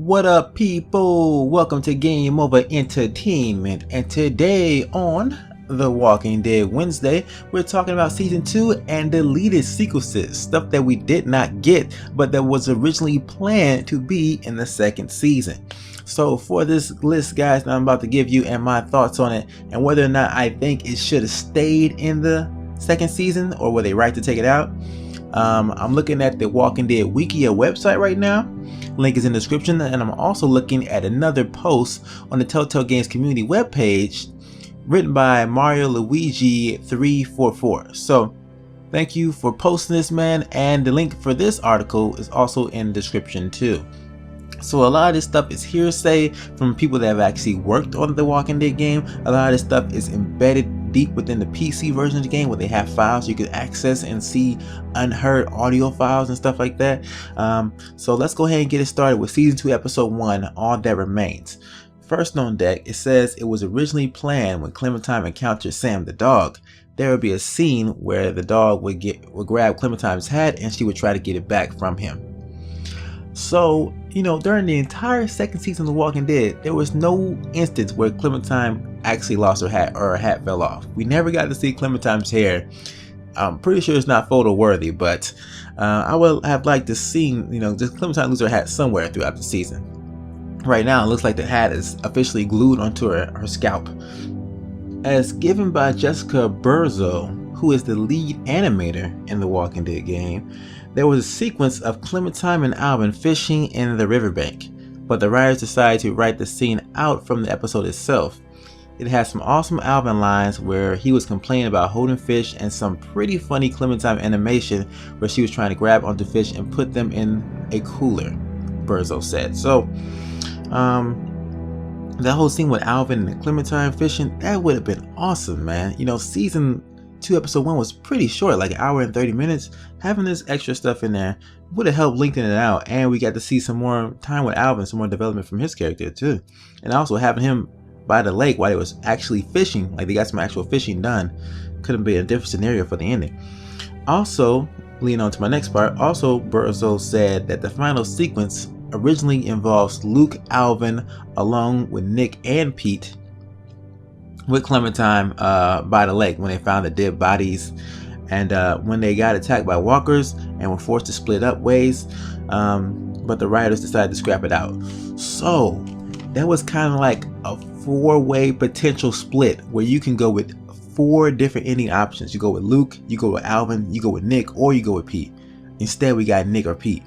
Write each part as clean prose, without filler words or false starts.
What up, people? Welcome to Game Over Entertainment, and today on The Walking Dead Wednesday, we're talking about Season 2 and deleted sequences, stuff that we did not get, but that was originally planned to be in the second season. So for this list, guys, that I'm about to give you and my thoughts on it, and whether or not I think it should have stayed in the second season, or were they right to take it out? I'm looking at the Walking Dead Wikia website right now. Link is in the description, and I'm also looking at another post on the Telltale Games community webpage written by Mario Luigi 344. So thank you for posting this, man, and the link for this article is also in the description too. So a lot of this stuff is hearsay from people that have actually worked on the Walking Dead game. A lot of this stuff is embedded deep within the PC version of the game, where they have files you can access and see unheard audio files and stuff like that. So let's go ahead and get it started with Season 2, Episode 1, All That Remains. First on deck, it says it was originally planned when Clementine encountered Sam the dog, there would be a scene where the dog would grab Clementine's hat and she would try to get it back from him. So, during the entire second season of The Walking Dead, there was no instance where Clementine actually lost her hat or her hat fell off. We never got to see Clementine's hair. I'm pretty sure it's not photo worthy, but I would have liked to see, just Clementine lose her hat somewhere throughout the season. Right now, it looks like the hat is officially glued onto her scalp. As given by Jessica Burzo, who is the lead animator in the Walking Dead game, there was a sequence of Clementine and Alvin fishing in the riverbank, but the writers decided to write the scene out from the episode itself. It has some awesome Alvin lines where he was complaining about holding fish, and some pretty funny Clementine animation where she was trying to grab onto fish and put them in a cooler, Burzo said. So, that whole scene with Alvin and Clementine fishing, that would have been awesome, man. Season 2 episode 1 was pretty short, like an hour and 30 minutes. Having this extra stuff in there would have helped lengthen it out, and we got to see some more time with Alvin, some more development from his character too. And also having him by the lake while they was actually fishing, like they got some actual fishing done, could have been a different scenario for the ending. Also, leading on to my next part, also Burzo said that the final sequence originally involves Luke, Alvin, along with Nick and Pete, with Clementine by the lake when they found the dead bodies, and when they got attacked by walkers and were forced to split up ways, but the writers decided to scrap it out. So that was kind of like a four-way potential split where you can go with 4 different ending options. You go with Luke, you go with Alvin, you go with Nick, or you go with Pete. Instead we got Nick or Pete.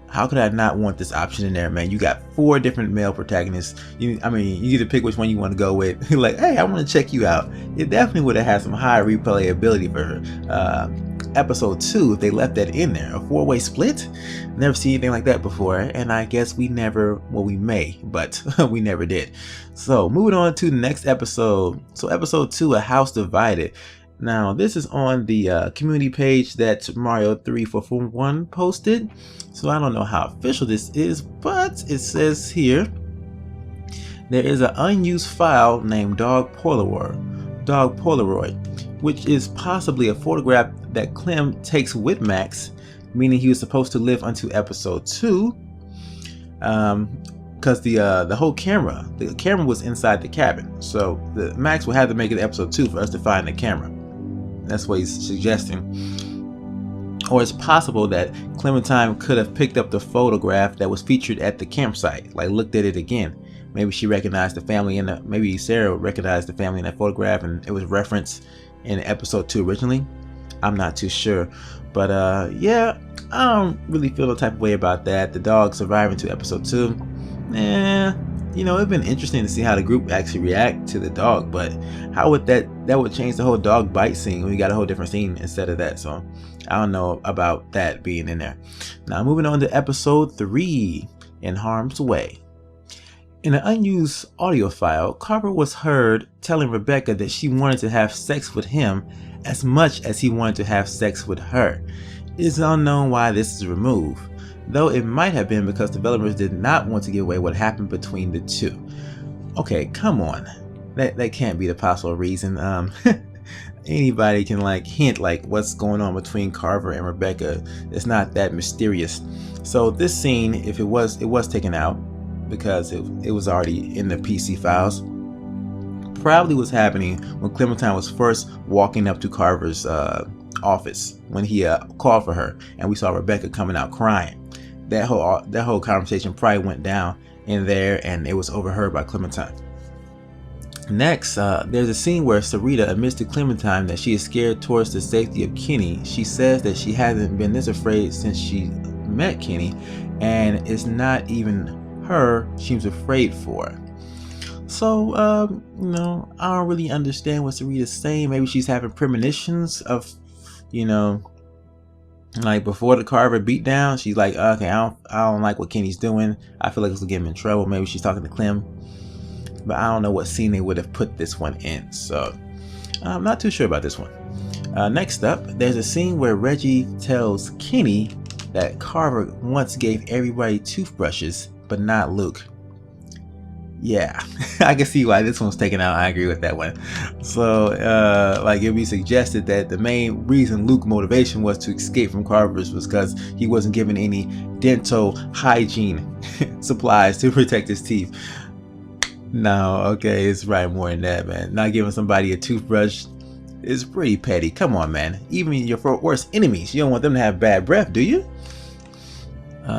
How could I not want this option in there, man? You got 4 different male protagonists. You get to pick which one you want to go with. Like, hey, I want to check you out. It definitely would have had some high replayability for episode 2 if they left that in there. A 4-way split? Never seen anything like that before, and I guess we may, but we never did. So, moving on to the next episode. So, episode 2, A House Divided. Now, this is on the community page that Mario3441 posted. So I don't know how official this is, but it says here there is an unused file named Dog Polaroid, which is possibly a photograph that Clem takes with Max, meaning he was supposed to live until episode 2, because the whole camera was inside the cabin. So Max will have to make it episode 2 for us to find the camera. That's what he's suggesting. Or it's possible that Clementine could have picked up the photograph that was featured at the campsite, like looked at it again. Maybe she recognized the family maybe Sarah recognized the family in that photograph and it was referenced in episode 2 originally. I'm not too sure. But yeah, I don't really feel no type of way about that. The dog surviving to episode 2. It'd been interesting to see how the group actually react to the dog, but how would that would change the whole dog bite scene when we got a whole different scene instead of that. So I don't know about that being in there. Now moving on to episode 3, In Harm's Way. In an unused audio file, Carver was heard telling Rebecca that she wanted to have sex with him as much as he wanted to have sex with her. It is unknown why this is removed, though it might have been because developers did not want to give away what happened between the two. Okay, come on. That can't be the possible reason. Anybody can hint what's going on between Carver and Rebecca. It's not that mysterious. So this scene, if it was taken out, because it was already in the PC files. Probably was happening when Clementine was first walking up to Carver's office when he called for her, and we saw Rebecca coming out crying. That whole conversation probably went down in there, and it was overheard by Clementine. Next, there's a scene where Sarita admits to Clementine that she is scared towards the safety of Kenny. She says that she hasn't been this afraid since she met Kenny, and it's not even her she's afraid for. So, I don't really understand what Sarita's saying. Maybe she's having premonitions of, like before the Carver beatdown. She's like, okay, I don't like what Kenny's doing. I feel like it's gonna get him in trouble. Maybe she's talking to Clem. But I don't know what scene they would have put this one in, so I'm not too sure about this one. Next up, there's a scene where Reggie tells Kenny that Carver once gave everybody toothbrushes, but not Luke. Yeah, I can see why this one's taken out. I agree with that one. So, like it'd be suggested that the main reason Luke's motivation was to escape from Carver's was because he wasn't given any dental hygiene supplies to protect his teeth. No, okay, it's right more than that, man. Not giving somebody a toothbrush is pretty petty. Come on, man. Even your worst enemies, you don't want them to have bad breath, do you?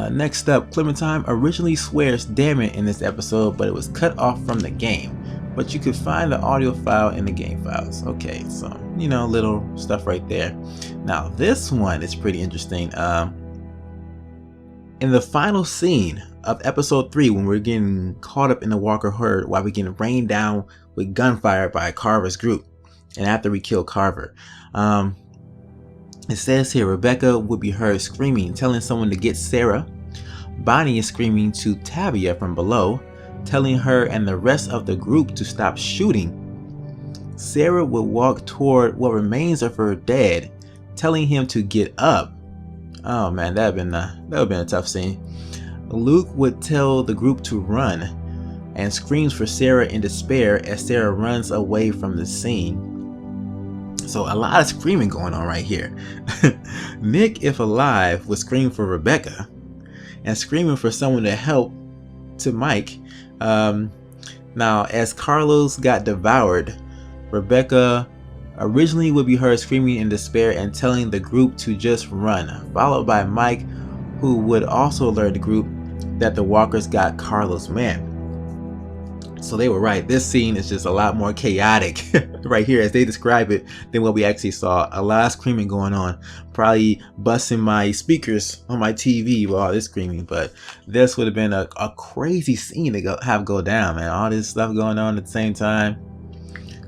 Next up, Clementine originally swears "damn it" in this episode, but it was cut off from the game. But you could find the audio file in the game files. Okay, so, little stuff right there. Now, this one is pretty interesting. In the final scene of episode 3, when we're getting caught up in the Walker herd while we're getting rained down with gunfire by Carver's group, and after we kill Carver, it says here Rebecca would be heard screaming, telling someone to get Sarah. Bonnie is screaming to Tavia from below, telling her and the rest of the group to stop shooting. Sarah would walk toward what remains of her dad, telling him to get up. Oh man, that would have been a tough scene. Luke would tell the group to run and screams for Sarah in despair as Sarah runs away from the scene. So a lot of screaming going on right here. Nick, if alive, would scream for Rebecca and screaming for someone to help to Mike. Now, as Carlos got devoured, Rebecca originally would be heard screaming in despair and telling the group to just run, followed by Mike, who would also alert the group that the walkers got Carlos' man. So they were right. This scene is just a lot more chaotic right here as they describe it than what we actually saw. A lot of screaming going on. Probably busting my speakers on my TV with all this screaming, but this would have been a crazy scene to go down, man. All this stuff going on at the same time.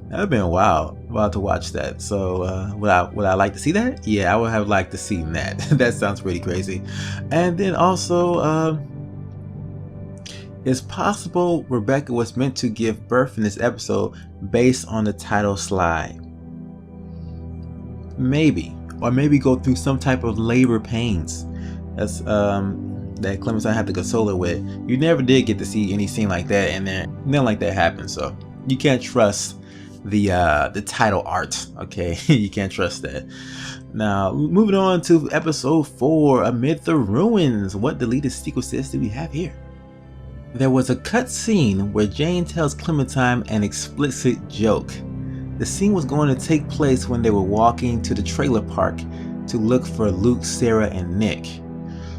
That would have been wild to watch that. So would I like to see that? Yeah, I would have liked to see that. That sounds pretty crazy. And then also, it's possible Rebecca was meant to give birth in this episode based on the title slide. Maybe. Or maybe go through some type of labor pains. That's that Clementine had to console her with. You never did get to see any scene like that, and then nothing like that happened. So you can't trust the title art. Okay, you can't trust that. Now moving on to episode 4, Amid the Ruins. What deleted sequences do we have here? There was a cut scene where Jane tells Clementine an explicit joke. The scene was going to take place when they were walking to the trailer park to look for Luke, Sarah, and Nick.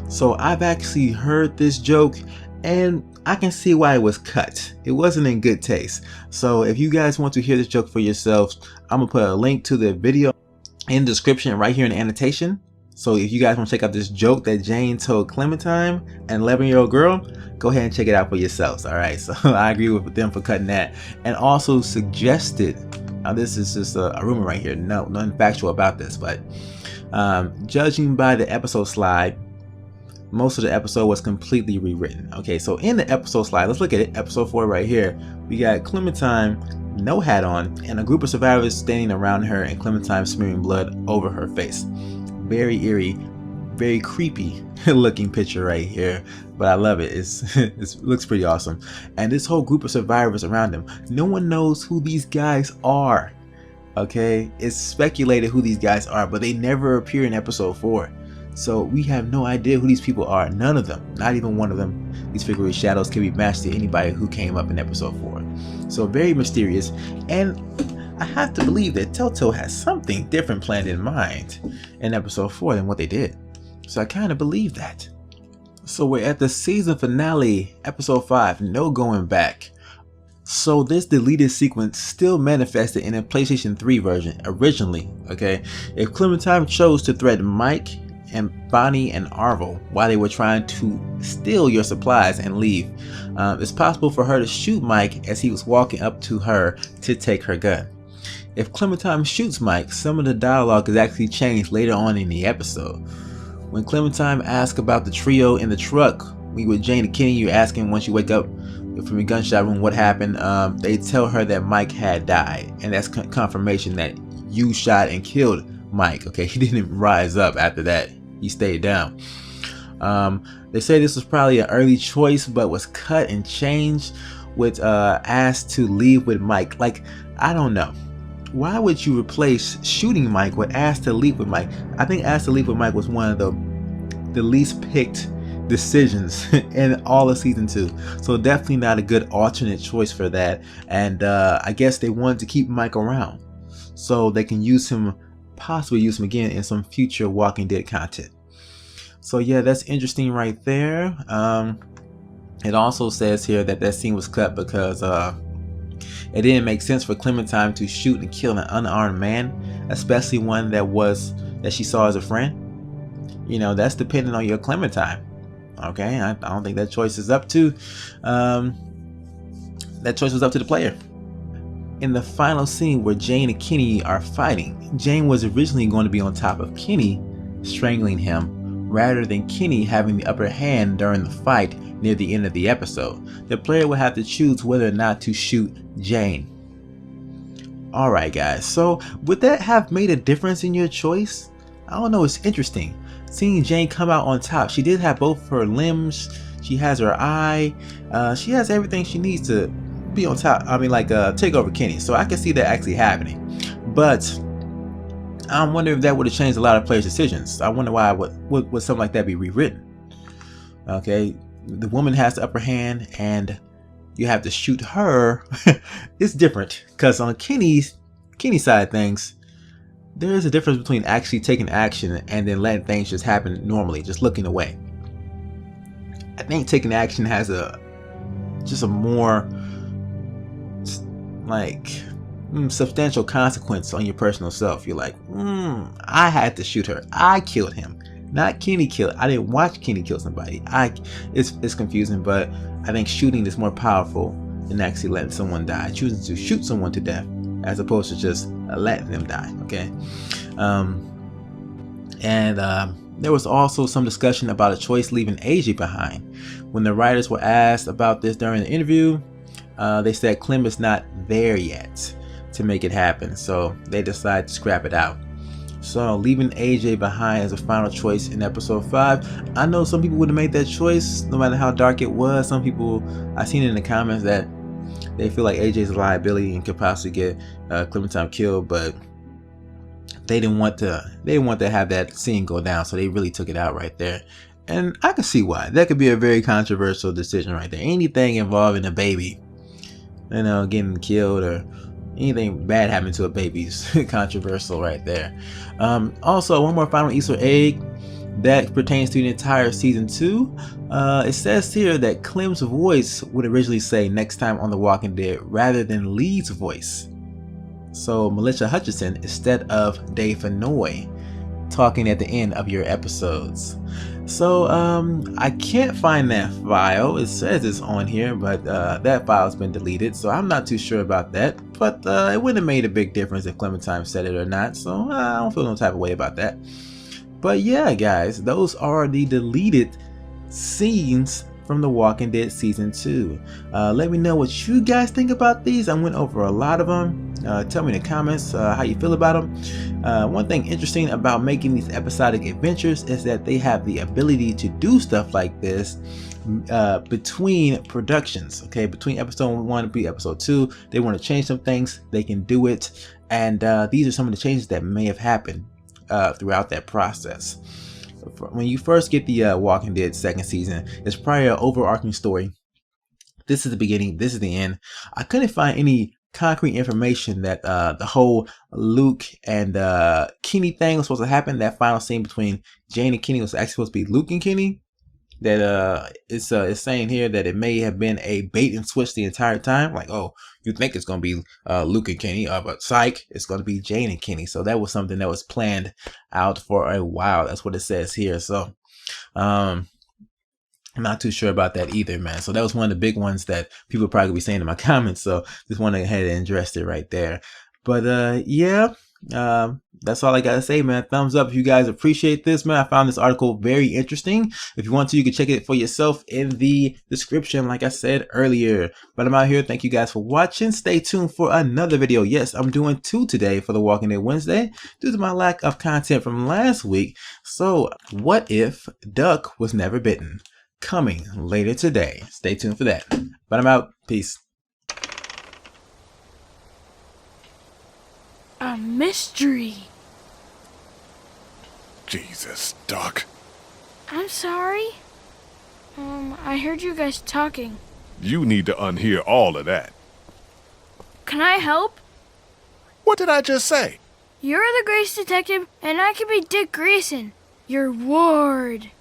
So I've actually heard this joke and I can see why it was cut. It wasn't in good taste. So if you guys want to hear this joke for yourselves, I'm gonna put a link to the video in the description right here in the annotation. So if you guys want to check out this joke that Jane told Clementine, an 11-year-old girl, go ahead and check it out for yourselves. All right, so I agree with them for cutting that, and also suggested. Now this is just a rumor right here. No, nothing factual about this, but judging by the episode slide, most of the episode was completely rewritten. Okay, so in the episode slide, let's look at it. Episode 4 right here. We got Clementine, no hat on, and a group of survivors standing around her, and Clementine smearing blood over her face. Very eerie, very creepy looking picture right here, but I love it. It looks pretty awesome. And this whole group of survivors around them, no one knows who these guys are. Okay, it's speculated who these guys are, but they never appear in episode 4. So we have no idea who these people are. None of them, not even one of them. These figurative shadows can be matched to anybody who came up in episode 4. So very mysterious, and I have to believe that Telltale has something different planned in mind in episode 4 than what they did. So I kind of believe that. So we're at the season finale, episode 5, no going back. So this deleted sequence still manifested in a PlayStation 3 version originally, okay? If Clementine chose to threaten Mike and Bonnie and Arvo while they were trying to steal your supplies and leave, it's possible for her to shoot Mike as he was walking up to her to take her gun. If Clementine shoots Mike, some of the dialogue is actually changed later on in the episode. When Clementine asks about the trio in the truck, we with Jane and Kenny, you're asking once you wake up from the gunshot room what happened. They tell her that Mike had died, and that's confirmation that you shot and killed Mike. Okay, he didn't rise up after that, he stayed down. They say this was probably an early choice but was cut and changed with asked to leave with Mike. Like, I don't know, why would you replace shooting Mike with asked to leave with Mike? I think asked to leave with Mike was one of the least picked decisions in all of season 2, so definitely not a good alternate choice for that. And I guess they wanted to keep Mike around so they can possibly use him again in some future Walking Dead content. So yeah, that's interesting right there. It also says here that scene was cut because it didn't make sense for Clementine to shoot and kill an unarmed man, especially one that she saw as a friend. You know, that's dependent on your Clementine. Okay, I don't think that choice is up to that choice was up to the player. In the final scene where Jane and Kenny are fighting, Jane was originally going to be on top of Kenny, strangling him, rather than Kenny having the upper hand during the fight near the end of the episode. The player will have to choose whether or not to shoot Jane. Alright guys, so would that have made a difference in your choice? I don't know, it's interesting. Seeing Jane come out on top, she did have both her limbs, she has her eye, she has everything she needs to be on top, take over Kenny, so I can see that actually happening. But I'm wondering if that would have changed a lot of players' decisions. I wonder why would something like that be rewritten. Okay, the woman has the upper hand and you have to shoot her. It's different because on Kenny's side of things, there is a difference between actually taking action and then letting things just happen normally, just looking away. I think taking action has a more substantial consequence on your personal self. You're like, I had to shoot her. I killed him, not Kenny killed. I didn't watch Kenny kill somebody. It's confusing, but I think shooting is more powerful than actually letting someone die. Choosing to shoot someone to death as opposed to just letting them die. Okay. There was also some discussion about a choice leaving AJ behind. When the writers were asked about this during the interview, they said Clem is not there yet to make it happen, so they decided to scrap it out. So leaving AJ behind as a final choice in episode 5, I know some people would have made that choice no matter how dark it was. Some people, I've seen in the comments that they feel like AJ is a liability and could possibly get Clementine killed, but they didn't want to have that scene go down, so they really took it out right there. And I can see why. That could be a very controversial decision right there. Anything involving a baby, getting killed or anything bad happening to a baby is controversial right there. Also, one more final Easter egg that pertains to the entire season 2. It says here that Clem's voice would originally say "next time on The Walking Dead" rather than Lee's voice. So Melissa Hutchison instead of Dave Fennoy talking at the end of your episodes. So I can't find that file. It says it's on here, but that file's been deleted, so I'm not too sure about that. But it wouldn't have made a big difference if Clementine said it or not, so I don't feel no type of way about that. But yeah guys, those are the deleted scenes from The Walking Dead season 2. Let me know what you guys think about these. I went over a lot of them. Tell me in the comments how you feel about them. One thing interesting about making these episodic adventures is that they have the ability to do stuff like this between productions. Okay, between episode 1 and episode 2, they want to change some things, they can do it, and these are some of the changes that may have happened throughout that process. when you first get the Walking Dead second season, it's probably an overarching story. This is the beginning, this is the end. I couldn't find any concrete information that the whole Luke and Kenny thing was supposed to happen. That final scene between Jane and Kenny was actually supposed to be Luke and Kenny. That it's saying here that it may have been a bait and switch the entire time. Like, oh, you think it's gonna be Luke and Kenny, but psych, it's gonna be Jane and Kenny. So that was something that was planned out for a while. That's what it says here. So I'm not too sure about that either, man. So that was one of the big ones that people probably be saying in my comments. So just went ahead and addressed it right there. But yeah, that's all I gotta say, man. Thumbs up if you guys appreciate this, man. I found this article very interesting. If you want to, you can check it for yourself in the description, like I said earlier. But I'm out here. Thank you guys for watching. Stay tuned for another video. Yes, I'm doing 2 today for the Walking Dead Wednesday due to my lack of content from last week. So what if Duck was never bitten? Coming later today. Stay tuned for that. But I'm out. Peace. A mystery. Jesus, Doc. I'm sorry. I heard you guys talking. You need to unhear all of that. Can I help? What did I just say? You're the Grace Detective, and I can be Dick Grayson, your ward.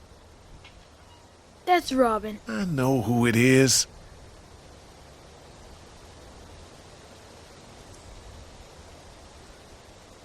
That's Robin. I know who it is.